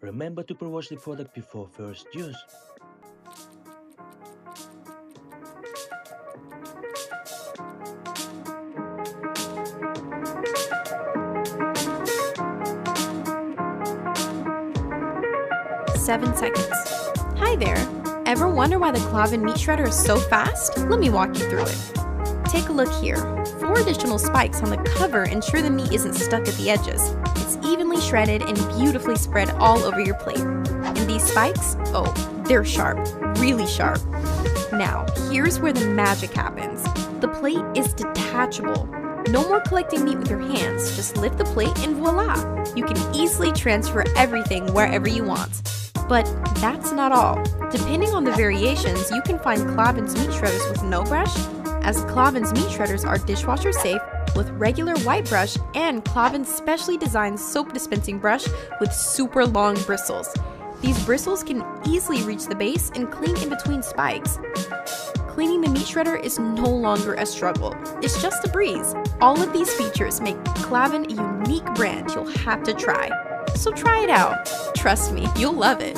Remember to pre-wash the product before first use. Seven seconds. Hi there! Ever wonder why the Klavan meat shredder is so fast? Let me walk you through it. Take a look here. 4 additional spikes on the cover ensure the meat isn't stuck at the edges. It's evenly shredded and beautifully spread all over your plate. And these spikes? Oh, they're sharp. Really sharp. Now, here's where the magic happens. The plate is detachable. No more collecting meat with your hands. Just lift the plate and voila! You can easily transfer everything wherever you want. But that's not all. Depending on the variations, you can find Klavan's meat shredders with no brush, as Klavan's meat shredders are dishwasher safe with regular white brush and Klavan's specially designed soap dispensing brush with super long bristles. These bristles can easily reach the base and clean in between spikes. Cleaning the meat shredder is no longer a struggle. It's just a breeze. All of these features make Klavan a unique brand you'll have to try. So try it out. Trust me, you'll love it.